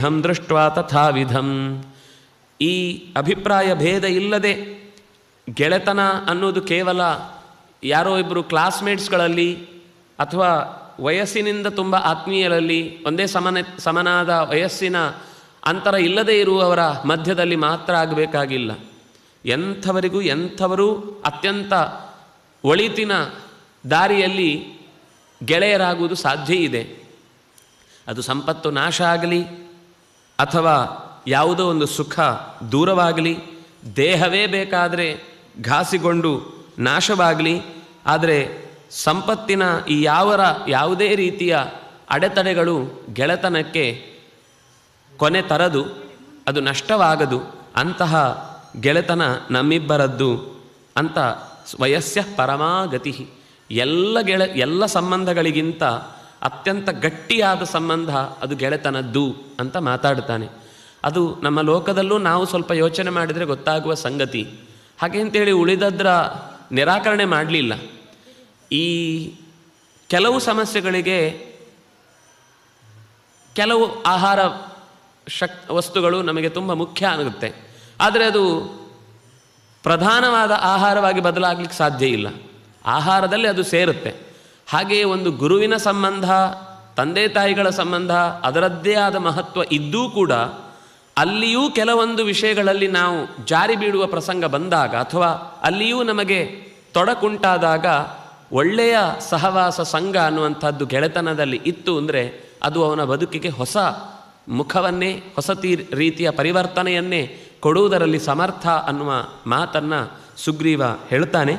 ಹಂ ದೃಷ್ಟ್ವಾ ತಥಾವಿಧಂ. ಈ ಅಭಿಪ್ರಾಯ ಭೇದ ಇಲ್ಲದೆ ಗೆಳೆತನ ಅನ್ನೋದು ಕೇವಲ ಯಾರೋ ಇಬ್ಬರು ಕ್ಲಾಸ್ಮೇಟ್ಸ್ಗಳಲ್ಲಿ ಅಥವಾ ವಯಸ್ಸಿನಿಂದ ತುಂಬ ಆತ್ಮೀಯರಲ್ಲಿ ಒಂದೇ ಸಮನಾದ ವಯಸ್ಸಿನ ಅಂತರ ಇಲ್ಲದೇ ಇರುವವರ ಮಧ್ಯದಲ್ಲಿ ಮಾತ್ರ ಆಗಬೇಕಾಗಿಲ್ಲ. ಎಂಥವರೂ ಅತ್ಯಂತ ಒಳಿತಿನ ದಾರಿಯಲ್ಲಿ ಗೆಳೆಯರಾಗುವುದು ಸಾಧ್ಯ ಇದೆ. ಅದು ಸಂಪತ್ತು ನಾಶ ಆಗಲಿ ಅಥವಾ ಯಾವುದೋ ಒಂದು ಸುಖ ದೂರವಾಗಲಿ, ದೇಹವೇ ಬೇಕಾದರೆ ಘಾಸಿಗೊಂಡು ನಾಶವಾಗಲಿ, ಆದರೆ ಸಂಪತ್ತಿನ ಈ ಯಾವುದೇ ರೀತಿಯ ಅಡೆತಡೆಗಳು ಗೆಳೆತನಕ್ಕೆ ಕೊನೆ ತರದು, ಅದು ನಷ್ಟವಾಗದು. ಅಂತಹ ಗೆಳೆತನ ಅಂತ ವಯಸ್ಸ್ಯ ಪರಮಾಗತಿ. ಎಲ್ಲ ಸಂಬಂಧಗಳಿಗಿಂತ ಅತ್ಯಂತ ಗಟ್ಟಿಯಾದ ಸಂಬಂಧ ಅದು ಗೆಳೆತನದ್ದು ಅಂತ ಮಾತಾಡ್ತಾನೆ. ಅದು ನಮ್ಮ ಲೋಕದಲ್ಲೂ ನಾವು ಸ್ವಲ್ಪ ಯೋಚನೆ ಮಾಡಿದರೆ ಗೊತ್ತಾಗುವ ಸಂಗತಿ. ಹಾಗೆ ಅಂತೇಳಿ ಉಳಿದದ್ರ ನಿರಾಕರಣೆ ಮಾಡಲಿಲ್ಲ. ಈ ಕೆಲವು ಸಮಸ್ಯೆಗಳಿಗೆ ಕೆಲವು ಆಹಾರ ವಸ್ತುಗಳು ನಮಗೆ ತುಂಬ ಮುಖ್ಯ ಆಗುತ್ತೆ, ಆದರೆ ಅದು ಪ್ರಧಾನವಾದ ಆಹಾರವಾಗಿ ಬದಲಾಗಲಿಕ್ಕೆ ಸಾಧ್ಯ ಇಲ್ಲ. ಆಹಾರದಲ್ಲಿ ಅದು ಸೇರುತ್ತೆ. ಹಾಗೆಯೇ ಒಂದು ಗುರುವಿನ ಸಂಬಂಧ, ತಂದೆ ತಾಯಿಗಳ ಸಂಬಂಧ ಅದರದ್ದೇ ಆದ ಮಹತ್ವ ಇದ್ದೂ ಕೂಡ ಅಲ್ಲಿಯೂ ಕೆಲವೊಂದು ವಿಷಯಗಳಲ್ಲಿ ನಾವು ಜಾರಿ ಬೀಳುವ ಪ್ರಸಂಗ ಬಂದಾಗ ಅಥವಾ ಅಲ್ಲಿಯೂ ನಮಗೆ ತೊಡಕುಂಟಾದಾಗ ಒಳ್ಳೆಯ ಸಹವಾಸ ಸಂಘ ಅನ್ನುವಂಥದ್ದು ಗೆಳೆತನದಲ್ಲಿ ಇತ್ತು ಅಂದರೆ ಅದು ಅವನ ಬದುಕಿಗೆ ಹೊಸ ಮುಖವನ್ನೇ, ಹೊಸ ರೀತಿಯ ಪರಿವರ್ತನೆಯನ್ನೇ ಕೊಡುವುದರಲ್ಲಿ ಸಮರ್ಥ ಅನ್ನುವ ಮಾತನ್ನು ಸುಗ್ರೀವ ಹೇಳ್ತಾನೆ.